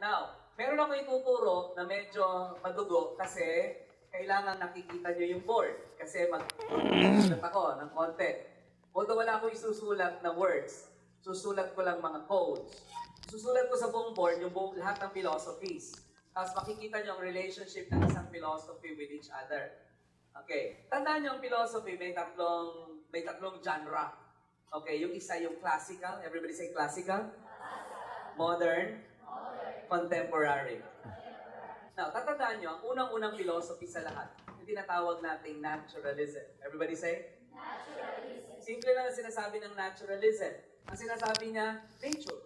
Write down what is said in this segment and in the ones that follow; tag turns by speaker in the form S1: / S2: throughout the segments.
S1: Now, meron ako ituturo na medyo madugo kasi kailangan nakikita nyo yung board. Kasi magsusulat ako ng konti. Although wala akong isusulat na words, susulat ko lang mga codes. Susulat ko sa buong board yung lahat ng philosophies. Tapos makikita nyo ang relationship ng isang philosophy with each other. Okay. Tandaan nyo ang philosophy, may tatlong genre. Okay, yung isa yung classical. Everybody say classical. Modern. Contemporary. Now, tatandaan nyo, ang unang-unang philosophy sa lahat, yung tinatawag nating naturalism. Everybody say? Naturalism. Simple lang ang sinasabi ng naturalism. Ang sinasabi niya, nature.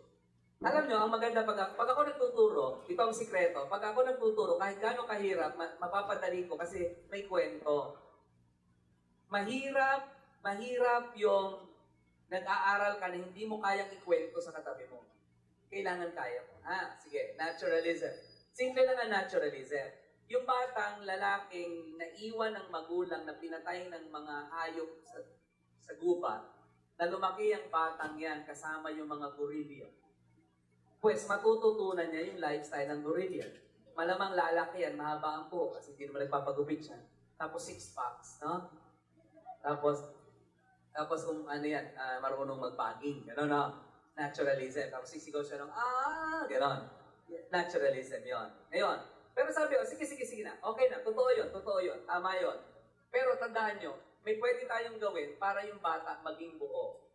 S1: Alam nyo, ang maganda pag ako nagtuturo, ito ang sikreto, pag ako nagtuturo, kahit gaano kahirap, mapapadali ko kasi may kwento. Mahirap yung nag-aaral ka na hindi mo kayang ikwento sa katabi mo. Kailangan kaya mo. Sige, naturalism. Simple lang ang naturalism. Yung batang lalaking naiwan ng magulang na pinatay ng mga hayop sa gubat, na lumaki ang batang yan kasama yung mga gorilla. Pues matututunan niya yung lifestyle ng gorilla. Malamang lalaki yan, mahaba ang buhok kasi hindi naman nagpapagupit siya. Tapos 6 packs, no? Tapos ano yan, marunong mag-bagging, gano'n, no? Naturalism. Tapos sisigaw siya ng, gano'n. Naturalism, yon. Ngayon, pero sabi ko, sige na. Okay na, totoo yun, tama yun. Pero tandaan nyo, may pwede tayong gawin para yung bata maging buo.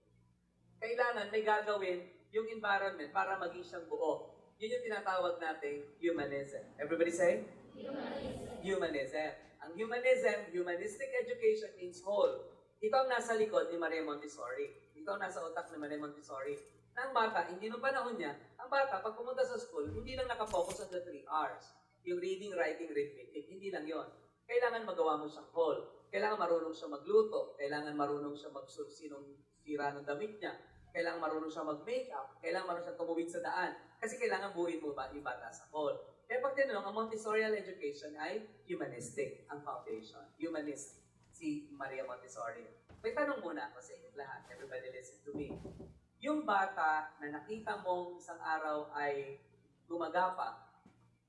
S1: Kailangan may gagawin yung environment para maging siyang buo. Yun yung tinatawag nating humanism. Everybody say? Humanism. Ang humanistic education means whole. Ito ang nasa likod ni Maria Montessori. Ito ang nasa utak ni Maria Montessori. Na ang bata, hindi nung panahon niya, ang bata, pag pumunta sa school, hindi lang nakafocus on the 3 R's. Yung reading, writing, arithmetic. Hindi lang yon. Kailangan magawa mo siyang whole. Kailangan marunong siya magluto. Kailangan marunong siya magsursi ng sira ng damit niya. Kailangan marunong siya mag-makeup. Kailangan marunong siya tumawid sa daan. Kasi kailangan buuin mo ba yung bata sa whole. Kaya pag tinanong, ang Montessorial education ay humanistic, ang foundation. Humanistic. Si Maria Montessori. May tanong muna ako sa inyo lahat. Everybody listen to me. Yung bata na nakita mong isang araw ay gumagapa,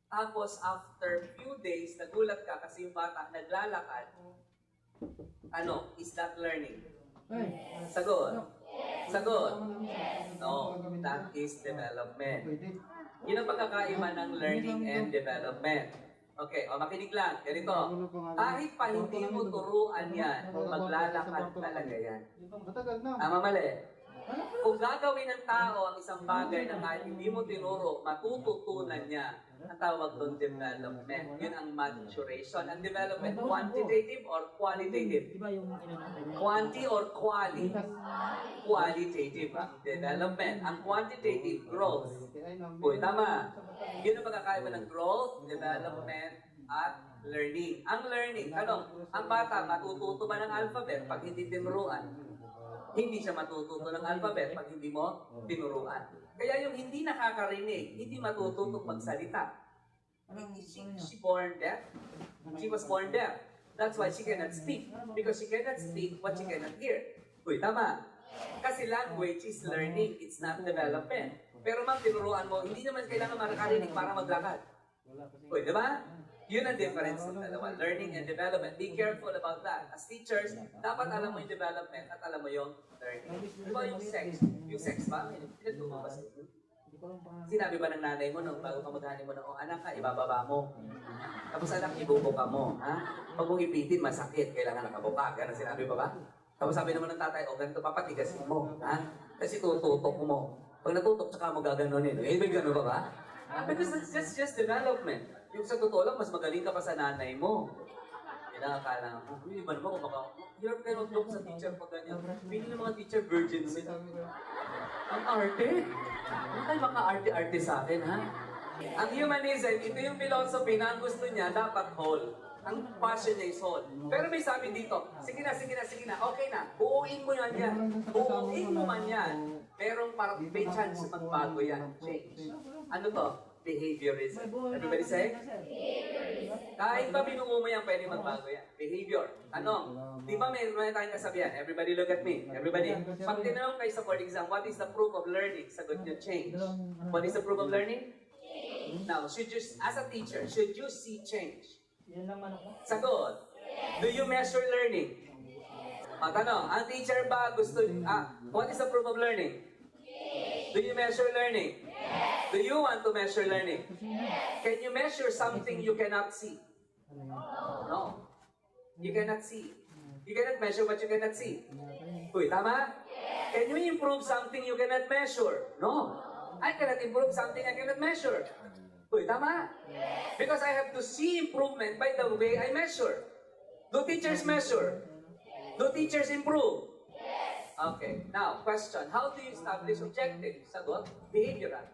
S1: tapos after few days, nagulat ka kasi yung bata naglalakad, is that learning? Sagot. Sagot. No, that is development. Yun ang pagkakaiba ng learning and development. Okay, makinig lang. Ganito. Kahit pa hindi mo turuan yan, maglalakad talaga yan. Mali. Kung gagawin ng tao ang isang bagay na kahit hindi mo tinuro, matututunan niya. Ang tawag doon development. Yun ang maturation. Ang development, quantitative or qualitative? Quanti or quali? Qualitative ang development. Ang quantitative, growth. Uy, tama. Yun ang pagkakaiba ng growth, development, at learning. Ang learning, ang bata matututo ba ng alphabet pag hindi tinuruan? Hindi siya matututo ng alphabet pag hindi mo tinuruan. Kaya yung hindi nakakarinig, hindi matututong magsalita. She born deaf. She was born deaf. That's why she cannot speak. Because she cannot speak what she cannot hear. Uy, tama. Kasi language is learning, it's not development. Pero ma'am, tinuruan mo, hindi naman kailangan makakarinig para maglakad. Uy, di ba? Yun ang difference ng dalawa, learning and development. Be careful about that. As teachers, dapat alam mo yung development at alam mo yung learning. Di ba yung sex? Yung sex ba? Pinagturo ba sa inyo? Sinabi ba ng nanay mo nung bago ka maghanin mo na, anak ka, ibababa mo. Tapos anak, ibubuka mo. Pag mong ipitin, masakit. Kailangan nakabuka. Ganun sinabi ba? Tapos sabi naman ng tatay, ganito, papatigasin mo. Kasi tututok mo. Pag natutok, tsaka mo gaganunin. May gano'n ba? Because it's just development. Yung sa totoo lang, mas magaling ka pa sa nanay mo. Yan ang akala ko. Iba naman kung baka, hirap kayo mag-look sa teacher pag ganyan. Pili ng mga teacher virgin sila. Ang arte. Ano kayo maka-arte-arte sa akin, ha? Ang humanism, ito yung philosophy na ang gusto niya, dapat whole. Ang passion niya is whole. Pero may sabi dito, sige na. Okay na. Buuin mo yan. Buuin mo man yan. May chance magbago yan. Change. Ano to? Behaviorism. Everybody say? Behaviorism. Kahit pa binuo mo yan, pwede magbago yan. Behavior. Di ba mayroon tayong kasabihan? Everybody look at me. Everybody. Pag tinanong kayo sa board exam, what is the proof of learning? Sagot nyo, change. What is the proof of learning? Change. Now, as a teacher, should you see change?
S2: Yan lang man ako.
S1: Sagot. Do you measure learning? Tanong, ang teacher ba what is the proof of learning? Do you measure learning? Do you want to measure learning? Can you measure something you cannot see? No. You cannot see. You cannot measure what you cannot see. Uy, tama? Can you improve something you cannot measure? No. I cannot improve something I cannot measure. Uy, tama? Because I have to see improvement by the way I measure. Do teachers measure? Do teachers improve? Okay. Now, question. How do you establish objectives? Sagot, behavioral.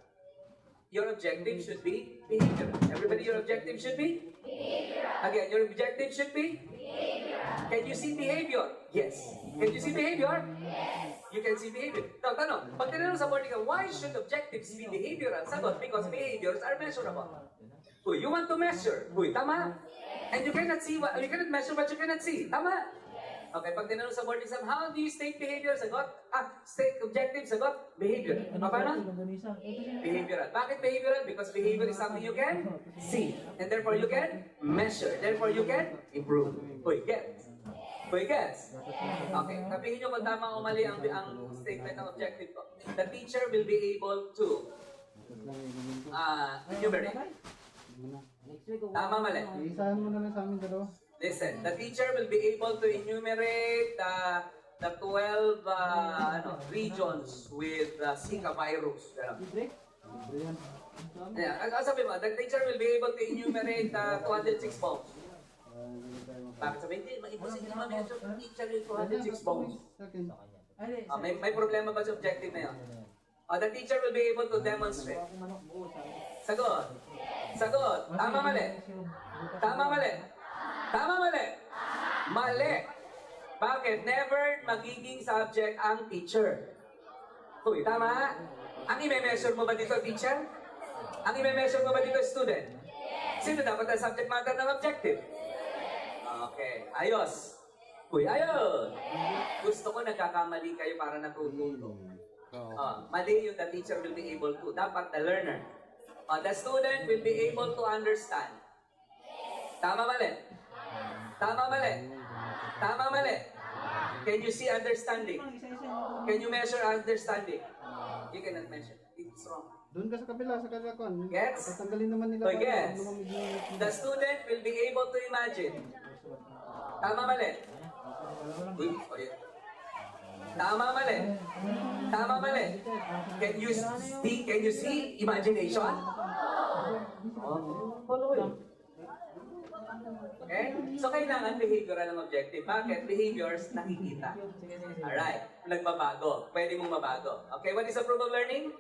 S1: Your objective should be behavioral. Everybody, your objective should be? Behavioral. Again, your objective should be? Behavioral. Can you see behavior? Yes. Can you see behavior? Yes. You can see behavior. Now, tanong, pag tinanong sa boarding, why should objectives be behavioral? Sagot, because behaviors are measurable. Uy, you want to measure. Uy, tama? And you cannot measure what you cannot see. Tama? Okay, pag tinanong sa board exam, how do you state behavior? Sagot, state objective, sagot, behavior. Paano? Behavioral. Bakit behavioral? Because behavior is something you can see. And therefore you can measure. Therefore you can improve. Uy, gets? Uy, gets? Okay, sabihin nyo kung tama o mali ang statement ng objective ko. The teacher will be able to enumerate. Tama, mali?
S3: Isahan mo na lang sa amin dalawa.
S1: Listen, the teacher will be able to enumerate the 12 regions with Zika virus. Yeah, sabi mo, the teacher will be able to enumerate 206 bombs. Bakit sabihin, hindi, imposible naman yung teacher yung 206 bombs. May problema ba sa objective na yun? The teacher will be able to demonstrate. Sagot. Sagot. Tama, mali. Tama, mali. Tama, mali? Mali. Bakit? Never magiging subject ang teacher. Uy, tama? Ang i-measure mo ba dito, teacher? Ang i-measure mo ba dito, student? Sino dapat ang subject matter ng objective? Okay, ayos. Uy, ayos. Gusto ko nagkakamali kayo para natututo. Mali yung the teacher will be able to. Dapat the learner. The student will be able to understand. Tama, mali? Tama, mali? Tama, mali? Can you see understanding? Can you measure understanding? You cannot measure. It's wrong.
S3: Doon ka sa kabila, sa kalakon.
S1: Gets?
S3: Tatanggalin naman nila.
S1: So, gets? The student will be able to imagine. Tama, mali? Uy, tama, mali? Tama, mali? Can you see imagination? Follow. Okay? So, kailangan behavioral ang objective. Bakit? Behaviors nakikita. Alright. Nagbabago. Pwede mong mabago. Okay, what is the proof of learning?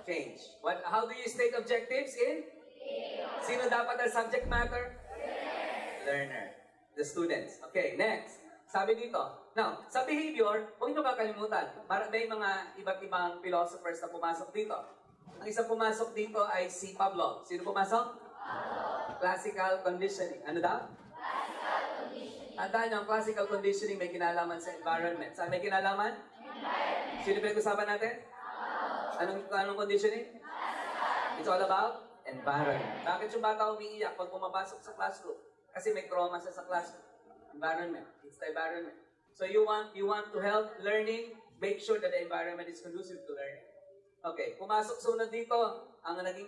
S1: Change. How do you state objectives in? Sino dapat ang subject matter? Learner. The students. Okay, next. Sabi dito. Now, sa behavior, huwag nyo kakalimutan. May mga iba't ibang philosophers na pumasok dito. Ang isang pumasok dito ay si Pavlov. Sino pumasok? Classical conditioning. Ano daw? Classical conditioning. Tandaan nyo, ang classical conditioning may kinalaman sa environment. Saan may kinalaman? Environment. Sino pinag-usapan natin? Anong conditioning? It's all about environment. Bakit yung bata umiiyak pag pumapasok sa classroom? Kasi may trauma sa classroom. Environment. It's the environment. So you want to help learning, make sure that the environment is conducive to learning. Okay, pumasok sunod dito, ang naging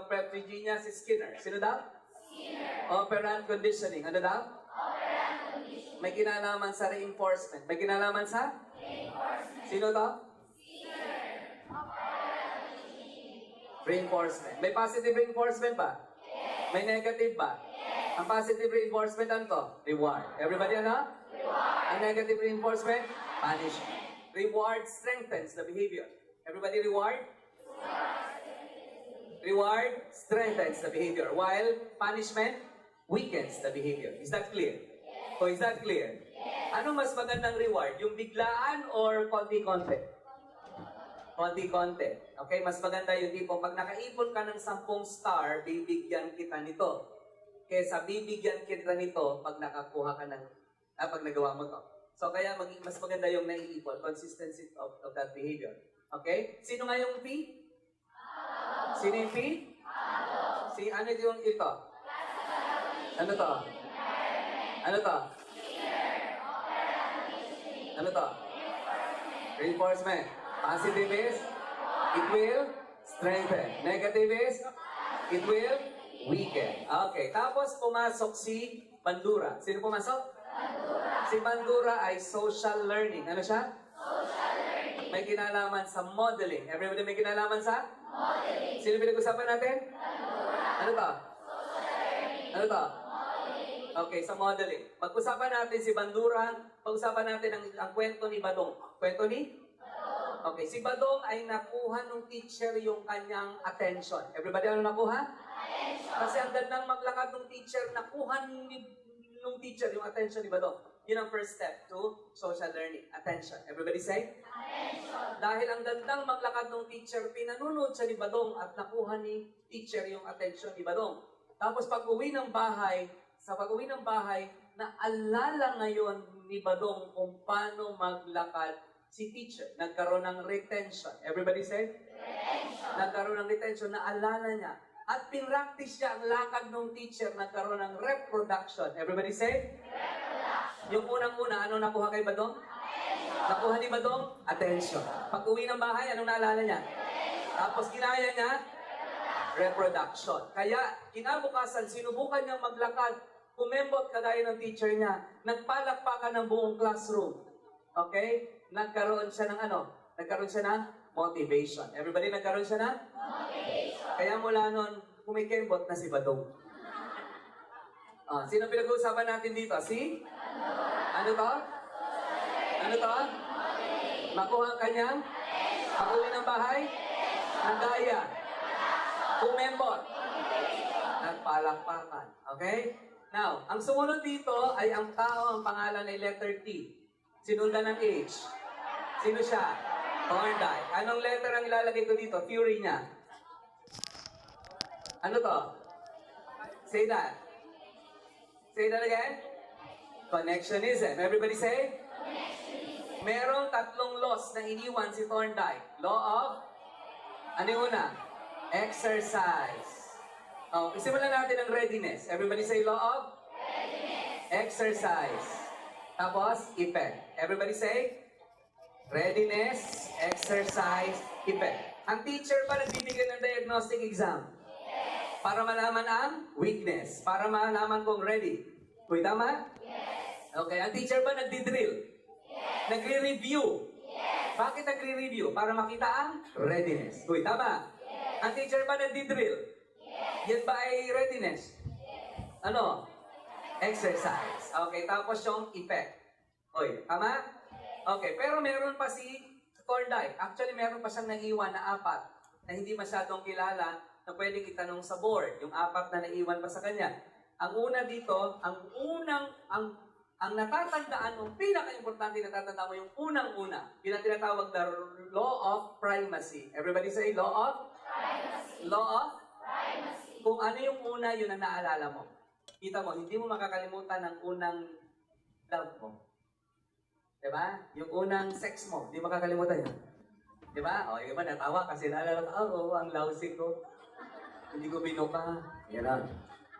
S1: refugee niya si Skinner. Sino daw? Skinner. Operant conditioning. Ano daw? Operant conditioning. May kinalaman sa reinforcement. May kinalaman sa? Reinforcement. Sino to? Skinner. Operant conditioning. Reinforcement. May positive reinforcement ba? Yes. May negative ba? Yes. Ang positive reinforcement ano to? Reward. Everybody ano? Reward. Ang negative reinforcement? Punishment. Reward strengthens the behavior. Everybody reward? Reward strengthens the behavior, while punishment weakens the behavior. Is that clear? Yes. So is that clear? Yes. Anong mas magandang reward? Yung biglaan or konti-konti? Konti-konti. Okay, mas maganda yung tipo, pag nakaipon ka ng 10 star, bibigyan kita nito. Kesa bibigyan kita nito pag nakakuha ka ng, pag nagawa mo to. So kaya mas maganda yung naiipon, consistency of that behavior. Okay? Sino nga yung P? Sino yung P? Si ano yung ito? Ano to? Ano to? Ano to? Reinforcement. Positive is, it will strengthen. Negative is, it will weaken. Okay, tapos pumasok si Bandura. Sino pumasok? Si Bandura ay social learning. Ano siya? Social learning. May kinalaman sa modeling. Everybody may kinalaman sa? Modeling. Sino pinag-usapan natin? Bandura. Ano to? Social learning. Ano to? Okay, sa modeling. Pag-usapan natin si Bandura, pag-usapan natin ang kwento ni Badong. Kwento ni? Okay, si Badong ay nakuha ng teacher yung kanyang attention. Everybody, ano nakuha? Attention. Kasi ang gandang maglakad ng teacher, nakuha ng teacher yung attention ni Badong. Yun ang first step to social learning. Attention. Everybody say? Attention. Dahil ang gandang maglakad ng teacher, pinanunod siya ni Badong at nakuha ni teacher yung attention ni Badong. Tapos pag-uwi ng bahay, sa pag-uwi ng bahay, naalala ngayon ni Badong kung paano maglakad si teacher. Nagkaroon ng retention. Everybody say? Retention. Nagkaroon ng retention, naalala niya. At pinractice niya ang lakad ng teacher, nagkaroon ng reproduction. Everybody say? Reproduction. Yung unang-una, ano nakuha kay Badong? Attention. Nakuha ni Badong? Attention. Pag-uwi ng bahay, anong naalala niya? Attention. Tapos ginaya niya? Reproduction. Kaya, kinabukasan, sinubukan niyang maglakad, kumembot kagaya ng teacher niya, nagpalakpakan ng buong classroom. Okay? Nagkaroon siya ng ano? Nagkaroon siya ng motivation. Everybody, nagkaroon siya ng? Motivation. Kaya mula nun, kumikembot na si Badong. Sino pinag-uusapan natin dito? Si? Ano to? Ano to? Makuha ang kanyang? Pag-uwi ng bahay? Nagaya. Kumembot. Nagpalakpakan. Okay? Now, ang sumunod dito ay ang tao, ang pangalan ay letter T. Sinundan ng H. Sino siya? Thorndike. Anong letter ang ilalagay ko dito? Theory niya. Ano to? Say that. Say that again. Connectionism. Everybody say? Connectionism. Merong tatlong laws na iniwan si Thorndike. Law of? Ano yung una? Exercise. Isimulan natin ang readiness. Everybody say law of? Readiness. Exercise. Tapos, effect. Everybody say? Readiness, exercise, effect. Ang teacher ba nagbibigay ng diagnostic exam? Yes. Para malaman ang weakness. Para malaman kung ready. Uy, tama? Yes. Okay, ang teacher ba nagdi-drill? Yes. Nagre-review? Yes. Bakit nagre-review? Para makita ang readiness. Uy, tama? Yes. Ang teacher ba nagdi-drill? Yes. Yan ba ay readiness? Yes. Ano? Exercise. Okay, tapos yung effect. Uy, tama? Okay, pero meron pa si Thorndike. Actually, meron pa siyang naiwan na 4 na hindi masyadong kilala na pwedeng itanong sa board. Yung 4 na naiwan pa sa kanya. Ang una dito, ang natatandaan, yung pinaka-importante natatandaan mo, yung unang-una, yung tinatawag na law of primacy. Everybody say, law of? Primacy. Law of? Primacy. Kung ano yung una, yun ang naalala mo. Kita mo, hindi mo makakalimutan ang unang love mo. Diba? Yung unang sex mo, hindi makakalimutan yun. Diba? O, yung iba natawa kasi naalala ka, ang lousy ko. Hindi ko binuka. Yan.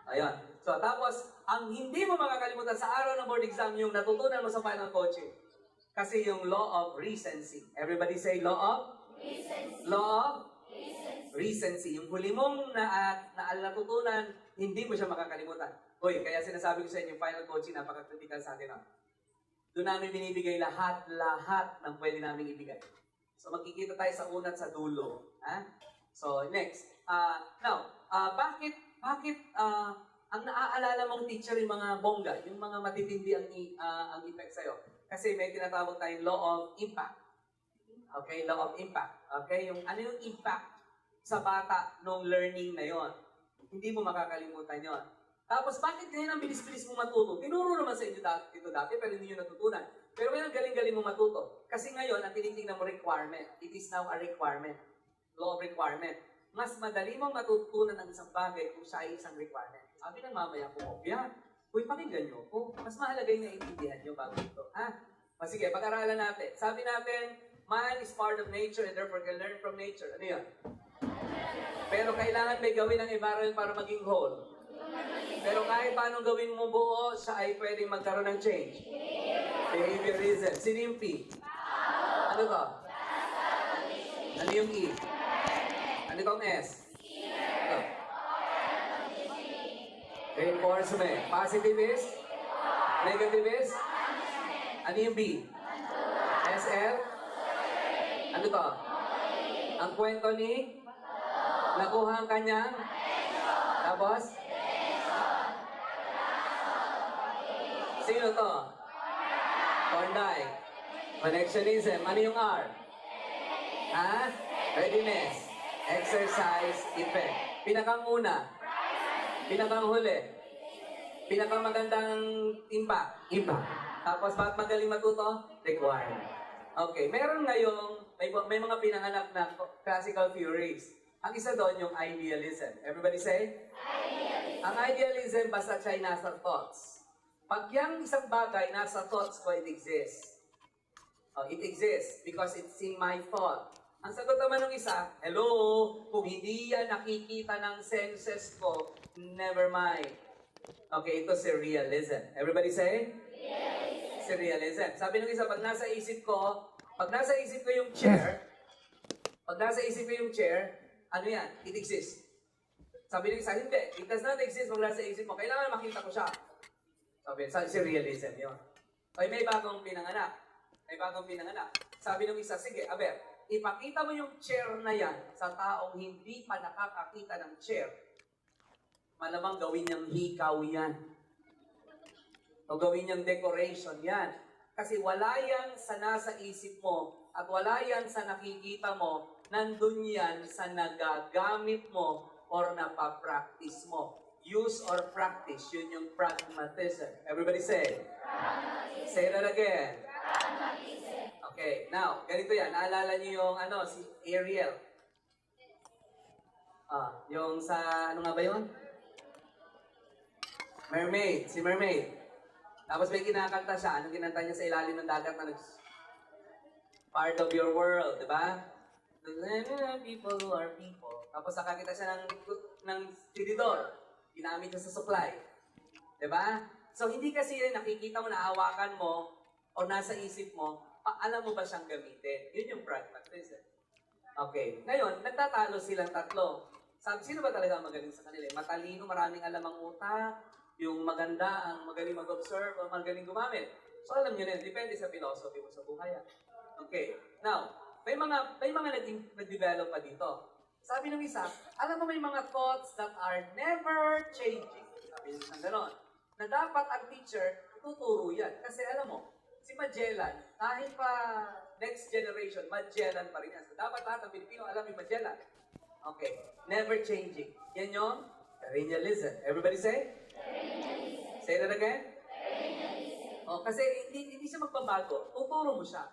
S1: Ayun. So, tapos, ang hindi mo makakalimutan sa araw ng board exam, yung natutunan mo sa final coaching. Kasi yung law of recency. Everybody say law of? Recency. Law of? Recency. Yung huli mong natutunan, hindi mo siya makakalimutan. Uy, kaya sinasabi ko sa inyo, final coaching, napaka-critical sa atin. Doon namin binibigay lahat ng pwede namin ibigay. So, magkikita tayo sa una at sa dulo. So, next. Bakit ang naaalala mong teacher yung mga bongga, yung mga matitindi ang effect sa'yo? Kasi may tinatawag tayong law of impact. Okay, law of impact. Okay, ano yung impact sa bata nung learning na yon? Hindi mo makakalimutan yon. Tapos, bakit ngayon ang bilis-bilis mo matuto? Tinuro naman sa inyo ito dati, pero hindi nyo natutunan. Pero ngayon, galing-galing mo matuto. Kasi ngayon, ang tinitingnan mo requirement. It is now a requirement. Law of requirement. Mas madali mong matutunan ang isang bagay kung siya ay isang requirement. Sabi ng mamaya ko, uy, pakinggan nyo po. Mas mahalaga yung naiintindihan nyo bago ito. Sige, pag-aralan natin. Sabi natin, man is part of nature and therefore can learn from nature. Ano yun? Pero kailangan may gawin ang barrel para maging whole. Pero kahit paano gawin mo buo, siya ay pwedeng magkaroon ng change. Behaviorism. Sino yung P? Ano to? Ano yung E? Ano tong S? Ito. Reinforcement. Positive is? Negative is? Ano yung B? SL? Ano to? Ang kwento ni? Nakuha ang kanyang? Tapos? Sino to? Thorndike. Connectionism. Ano yung R? Ha? Readiness. Exercise. Effect. Pinakang una. Pinakang huli. Pinakang magandang impact. Impact. Tapos bakit magaling matuto? Required. Okay. Meron ngayong, may mga pinanganak na classical theories. Ang isa doon yung idealism. Everybody say? Idealism. Ang idealism basta siya ay nasa thoughts. Pag yung isang bagay nasa thoughts ko, it exists. It exists because it's in my thought. Ang sagot naman ng isa, hello, kung hindi yan nakikita ng senses ko, never mind. Okay, ito si realism. Everybody say? Realism. Si realism. Sabi ng isa, pag nasa isip ko yung chair, ano yan? It exists. Sabi ng isa, hindi. It does not exist pag nasa isip mo. Kailangan makita ko siya. Sabi si realism yun. Okay, may bagong pinanganak. Sabi ng isa, sige, aber, ipakita mo yung chair na yan sa taong hindi pa nakakakita ng chair. Malamang gawin niyang hikaw yan. O gawin niyang decoration yan. Kasi wala yan sa nasa isip mo at wala yan sa nakikita mo, nandun yan sa nagagamit mo or napapractice mo. Use or practice, yun yung pragmatism. Everybody say? Pragmatism. Say that again. Pragmatism. Okay, now, ganito yan. Naalala niyo yung si Ariel. Yung sa, ano nga ba yun? Mermaid, si Mermaid. Tapos may kinakanta siya. Anong kinanta niya sa ilalim ng dagat na part of your world, di ba? People who are people. Tapos nakakita siya ng tididor. Ginamit niya sa supply. Diba? So, hindi kasi yun nakikita mo, nahawakan mo, o nasa isip mo, alam mo ba siyang gamitin? Yun yung pragmatism. Okay. Ngayon, nagtatalo silang tatlo. Sabi, sino ba talaga magaling sa kanila? Matalino, maraming alam ang utak, yung maganda, ang magaling mag-observe, o magaling gumamit. So, alam nyo na yun, depende sa philosophy mo sa buhay. Okay. Now, may mga nag-develop pa dito. Sabi ng isa, alam mo may mga thoughts that are never changing. Sabi ng isang ganon. Na dapat ang teacher, tuturo yan. Kasi alam mo, si Magellan, kahit pa next generation, Magellan pa rin yan. So dapat lahat ng Pilipino alam yung Magellan. Okay. Never changing. Yan yung perennialism. Everybody say? Perennialism. Say that again? Perennialism. Kasi hindi siya magbabago. Tuturo mo siya.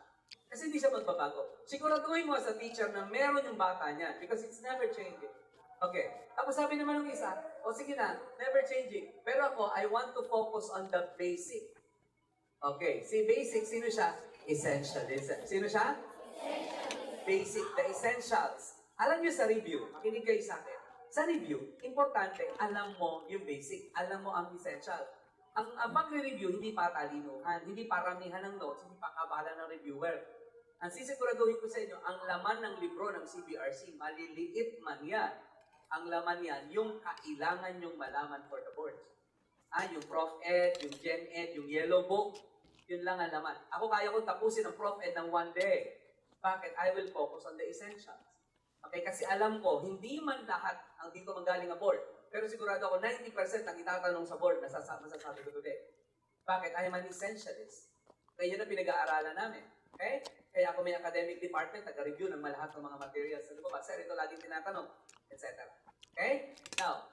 S1: Kasi hindi siya magbabago. Siguraduhin mo sa teacher na meron yung bata niya because it's never changing. Okay. Tapos sabi naman ng isa, sige na, never changing. Pero ako, I want to focus on the basic. Okay. Si basic, sino siya? Essentialism. Sino siya? Basic, the essentials. Alam niyo sa review, makinig kayo sa akin. Sa review, importante, alam mo yung basic, alam mo ang essential. Ang pagre-review, hindi patalinuhan, hindi paramihan ng notes, hindi pakabala ng reviewer. Ang sisiguraduhin ko sa inyo, ang laman ng libro ng CBRC, maliliit man yan. Ang laman yan, yung kailangan nyong malaman for the boards. Yung Prof. Ed, yung Gen Ed, yung Yellow Book, yun lang ang laman. Ako kaya kong tapusin ang Prof. Ed ng one day. Bakit? I will focus on the essentials. Okay, kasi alam ko, hindi man lahat ang dito magaling ang board. Pero sigurado ako, 90% ang itatanong sa board, masasabi ko today. Bakit? I am an essentialist. Kaya yun ang pinag-aaralan namin. Okay? Kaya ako may academic department, taga-review ng malahat ng mga materials. Ano ba? Sir, ito laging tinatanong, etc. Okay? Now,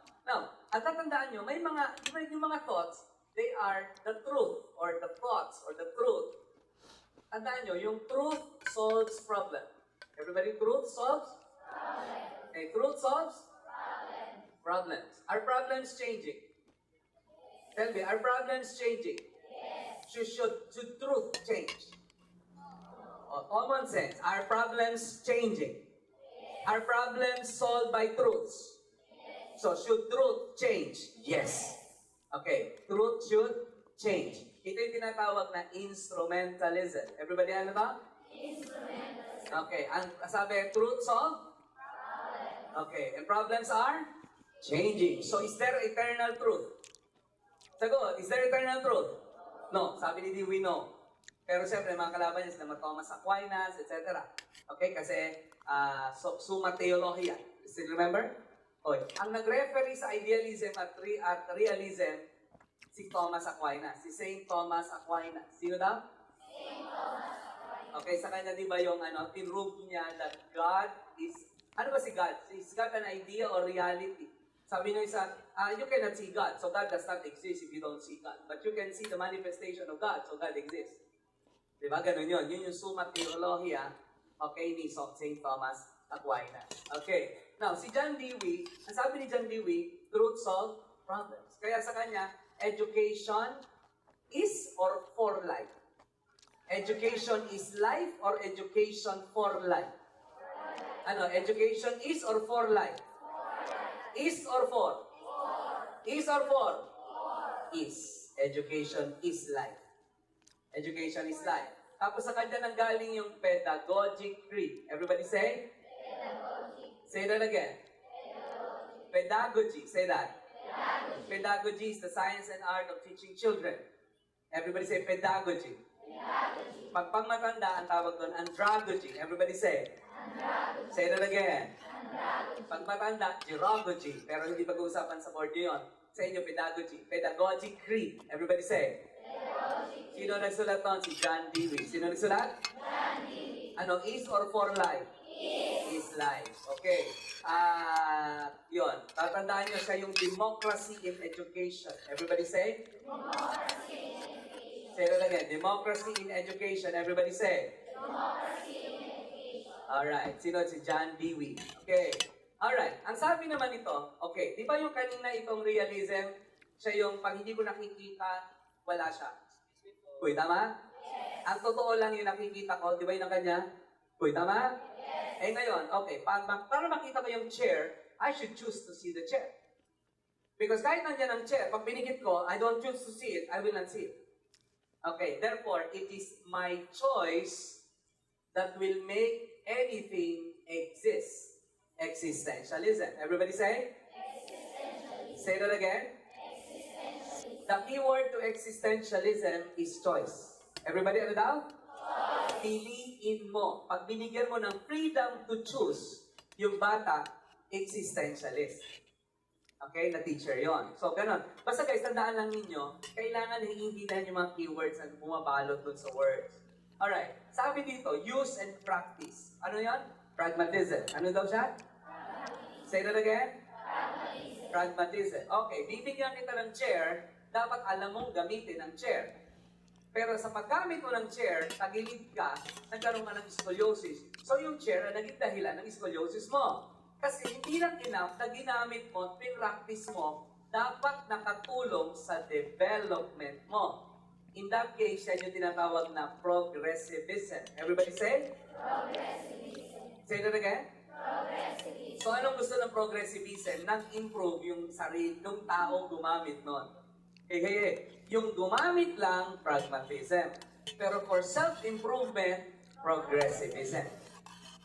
S1: at tatandaan nyo, may yung mga thoughts, they are the truth, or the thoughts, or the truth. Tandaan nyo, yung truth solves problem. Everybody, truth solves? Problem. Okay, truth solves? Problems. Are problems changing? Tell me, are problems changing? Yes. Should truth change? Common sense. Are problems changing? Yes. Are problems solved by truths? So, should truth change? Yes. Okay, truth should change. Ito yung tinatawag na instrumentalism. Everybody ano ba? Okay, ang sabi, truth solve? Okay, and problems are? Changing. So, is there eternal truth? Sagot, is there eternal truth? No, sabi ni Dewey, no. Pero siyempre, mga kalaban niya, sila Thomas Aquinas, etc. Okay, kasi Summa Theologia. Still remember? Okay. Ang nag-referee sa idealism at realism, si Thomas Aquinas, si Saint Thomas Aquinas. Sino daw? Okay, sa kanya di ba yung tinrove niya that God is, ano ba si God? Is God an idea or reality? Sabi niya isa, you cannot see God, so God does not exist if you don't see God. But you can see the manifestation of God, so God exists. Di ba? Ganun yun. Yun yung Summa Theologia, okay, ni St. Thomas Aquinas. Okay. Now, si John Dewey, ang sabi ni John Dewey, truth solve problems. Kaya sa kanya, education is or for life. Education is life or education for life? Ano, education is or for life? Is or for? Is or for? Is. Education is life. Education is life. Tapos sa kanya nanggaling yung pedagogic creed. Everybody say? Say that again. Pedagogy. Say that. Pedagogy is the science and art of teaching children. Everybody say pedagogy. Pag pangmatanda, ang tawag doon, andragogy. Everybody say. Say that again. Pag matanda, gerogogy. Pero hindi pag-uusapan sa board yun. Sa inyo, pedagogy. Pedagogic creed. Everybody say. Sino nagsulat doon? Si John Dewey. Sino nagsulat? John Dewey. Ano, is or for life? Is life. Okay. Yun. Tatandaan nyo siya yung democracy in education. Everybody say? Democracy in education. Say that again. Democracy in education. Everybody say? Democracy in education. Alright. Sino? Si John Dewey. Okay. Alright. Ang sabi naman ito, okay, di ba yung kanina itong realism, siya yung pag hindi ko nakikita, wala siya. Uy, tama? Yes. Ang totoo lang yung nakikita ko, di ba yun ang kanya? Uy, tama? Yes. Eh ngayon, okay, para makita ko yung chair, I should choose to see the chair. Because kahit nandiyan ang chair, pag pinigit ko, I don't choose to see it, I will not see it. Okay, therefore, it is my choice that will make anything exist. Existentialism. Everybody say? Existentialism. Say that again. The key word to existentialism is choice. Everybody, ano daw? Choice. Piliin mo. Pag binigyan mo ng freedom to choose, yung bata, existentialist. Okay, na teacher yon. So, ganun. Basta guys, tandaan lang ninyo, kailangan hihingitan yung mga keywords na bumabalot dun sa words. Alright, sabi dito, use and practice. Ano yon? Pragmatism. Ano daw siya? Pragmatism. Say that again? Pragmatism. Pragmatism. Okay, bibigyan kita ng chair, dapat alam mong gamitin ang chair. Pero sa paggamit mo ng chair, tagilid ka, nagkaroon ka ng scoliosis. So yung chair na naging dahilan ng scoliosis mo. Kasi hindi lang enough na ginamit mo at pinractice mo, dapat nakatulong sa development mo. In that case, yan yung tinatawag na progressivism. Everybody say? Progressivism. Say that again? Progressivism. So anong gusto ng progressivism? Nag-improve yung sarili ng tao gumamit nun. Yung gumamit lang, pragmatism. Pero for self-improvement, progressivism.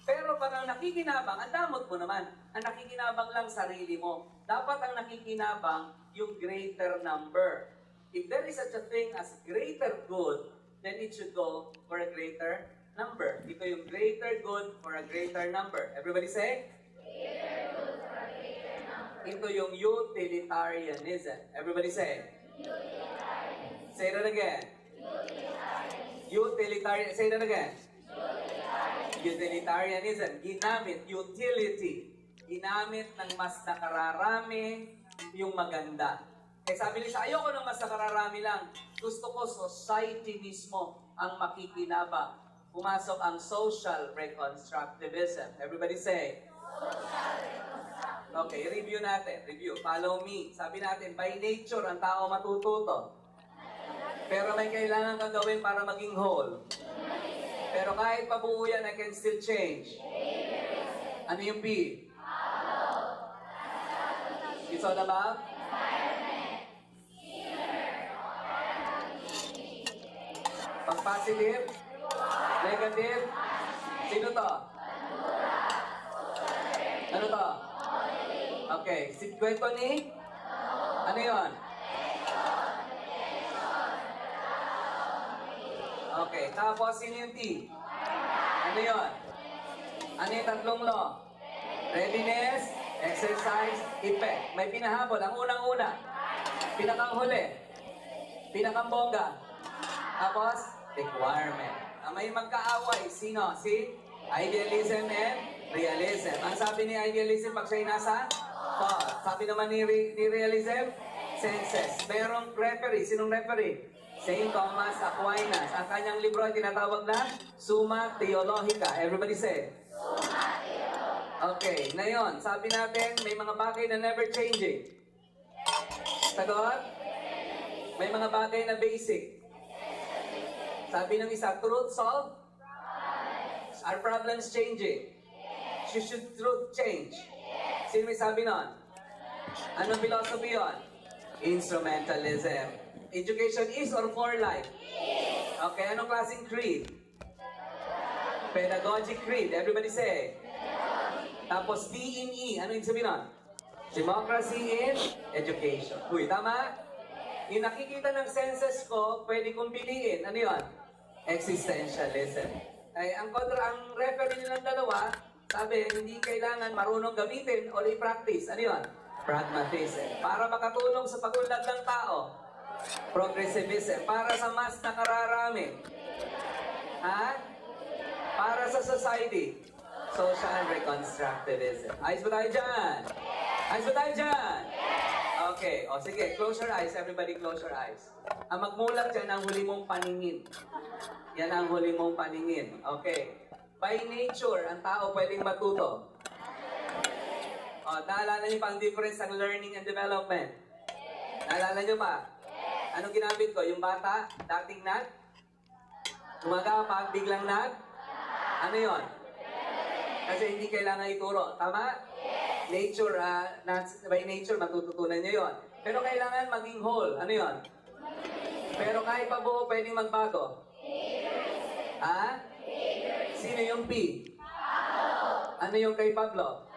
S1: Pero parang nakikinabang, ang damot mo naman, ang nakikinabang lang sarili mo. Dapat ang nakikinabang yung greater number. If there is such a thing as greater good, then it should go for a greater number. Ito yung greater good for a greater number. Everybody say? Greater good for a greater number. Ito yung utilitarianism. Everybody say? Utilitarianism. Say that again. Utilitarianism. Say that again. Utilitarianism. Ginamit, utility. Ginamit ng mas nakararami yung maganda. Eh sabi niya, ayoko ng mas nakararami lang. Gusto ko society mismo ang makikinabang. Pumasok ang social reconstructivism. Everybody say? Social reconstructivism. Okay, review natin. Review. Follow me. Sabi natin, by nature, ang tao matututo. Pero may kailangan kang gawin para maging whole. Pero kahit pabuo yan, I can still change. Ano yung P? It's all about? Pag positive? Negative? Sino to? Ano to? Okay, si kwento ni? Ano yon? Okay, tapos sino yung T? Ano yon? Ano yung tatlong law? Readiness, exercise, effect. May pinahabol. Ang unang-una. Pinakang huli. Pinakang bongga. Tapos, requirement. May magkaaway. Sino? Si idealism and realism. Ang sabi ni idealism pag siya'y nasa thought. Sabi naman ni realism, senses. Merong referee. Sinong referee? Saint Thomas Aquinas. Ang kanyang libro ay tinatawag na Summa Theologica. Everybody say. Okay, ngayon, sabi natin, may mga bagay na never changing. Sagot? May mga bagay na basic. Sabi ng isa, truth solve? Are problems changing? Should truth change? Sino may sabi nun? Anong philosophy yun? Instrumentalism. Education is or for life? Okay, anong klaseng creed? Pedagogic creed. Everybody say. Tapos D in E. Ano yung sabihin nun? Democracy in education. Uy, tama? Yung nakikita ng census ko, pwede kong piliin. Ano yun? Existentialism. Ay, ang referee nilang dalawa, sabi, hindi kailangan marunong gamitin o i-practice. Ano yun? Pragmatism. Para makatulong sa pag-unlad ng tao. Progressivism. Para sa mas nakararami. Ha? Para sa society. Social reconstructivism. Ayos ba tayo dyan? Ayos ba tayo dyan? Okay. O sige, close your eyes. Everybody close your eyes. Ang magmulat dyan ang huli mong paningin. Yan ang huli mong paningin. Okay. By nature, ang tao pwedeng matuto. O, naalala niyo pa ang difference ng learning and development? Naalala niyo pa? Anong ginamit ko? Yung bata, dating gumagapag, biglang ano yon? Kasi hindi kailangan ituro. Tama? Nature, by nature, matututunan niyo yon. Pero kailangan maging whole. Ano yon? Pero kahit pa buo, pwedeng magbago. Ha? Sino yung P? Ano yung kay Pablo?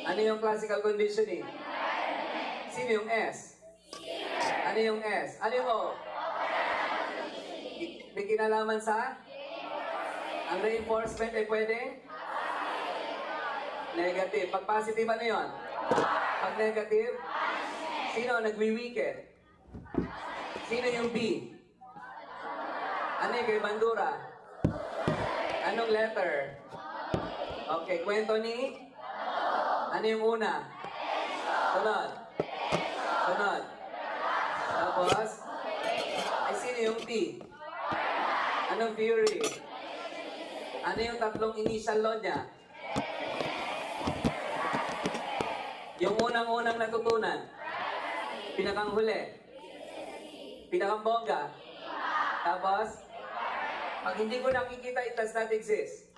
S1: Ano yung classical conditioning? Sino yung S? Ano yung S? Ano yung O? May kinalaman sa? Ang reinforcement ay pwedeng? Negative. Pag positive, ano yun? Pag negative? Sino nagwi-weaken? Sino yung B? Ano yung kay Bandura? Anong letter? Okay, kwento ni? Ano yung una? Sunod. Sunod. Tapos? Ay, sino yung P? Anong theory? Ano yung tatlong initial law niya? Yung unang-unang natutunan. Pinakang huli. Pinakang bongga. Tapos, pag hindi ko nakikita, it does not exist.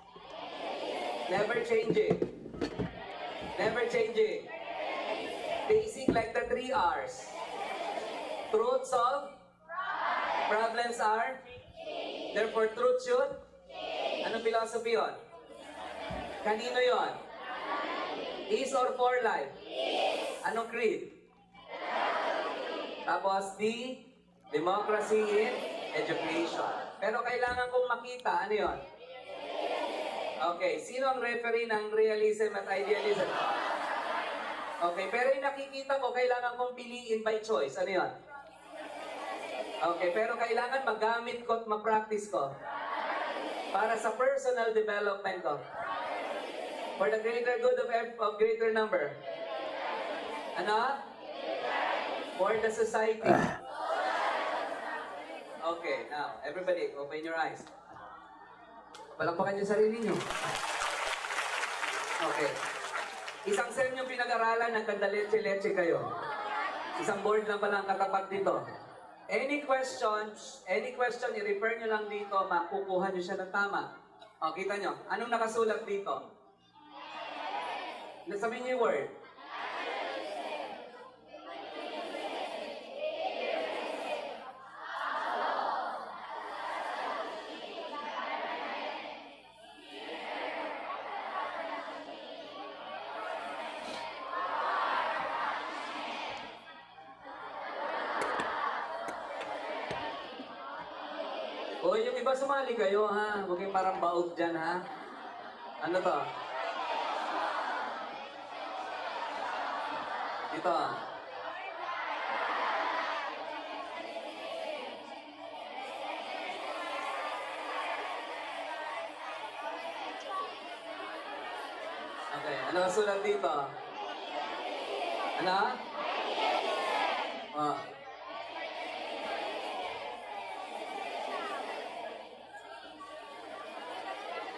S1: Never changing. Never changing. Basic like the 3 R's. Truth solve. Problems are. Therefore, truth should. Anong philosophy yun? Kanino yon? Is or for life? Anong creed? Tapos D, democracy in education. Pero kailangan kong makita, ano yon? Okay, sino ang referee ng realism at idealism? Okay, pero yung nakikita ko, kailangan kong piliin by choice. Ano yon? Okay, pero kailangan magamit ko at ma-practice ko para sa personal development ko. For the greater good of greater number. Ano? For the society. Okay, now, everybody, open your eyes. Palakpakan yung sarili nyo. Okay. Isang sem yung pinag-aralan, nagkandaleche-leche kayo. Isang board lang pala ang katapat dito. Any question, i-refer nyo lang dito, makukuha nyo siya ng tama. O, kita nyo. Anong nakasulat dito? Sabihin niyo yung word. O, yung iba sumali kayo, ha? Huwag kayong parang baog dyan, ha? Ano to? Ito. Okay, ano ang sulat dito? Ano? Oh.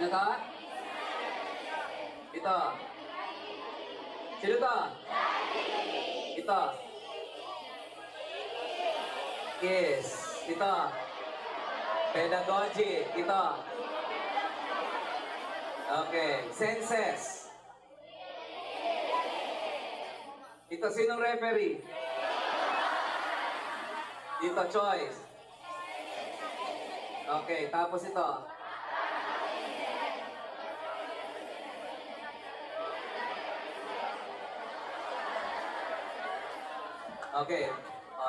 S1: Ano to? Ito. Sino to? Ito. Yes. Ito. Pedagogy. Ito. Okay. Senses. Ito, sinong referee? Ito, choice. Okay, tapos ito. Okay.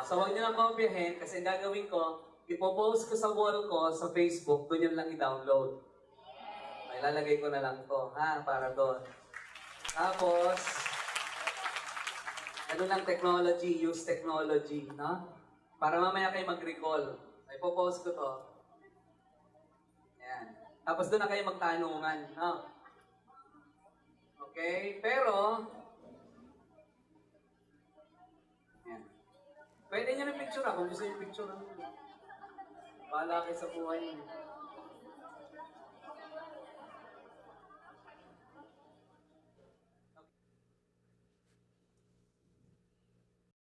S1: So huwag nyo nang kopyahin kasi ang gagawin ko, ipopost ko sa wall ko sa Facebook, doon yun lang i-download. May lalagay ko na lang to, ha, para doon. Tapos, ano lang technology, use technology, no? Para mamaya kayo mag-recall. Ipopost ko to. Ayan. Tapos doon na kayo magtanungan, no? Okay? Pero, ayan. Pwede nyo na picture kung gusto nyo picture. Bahala kayo sa buhay nyo.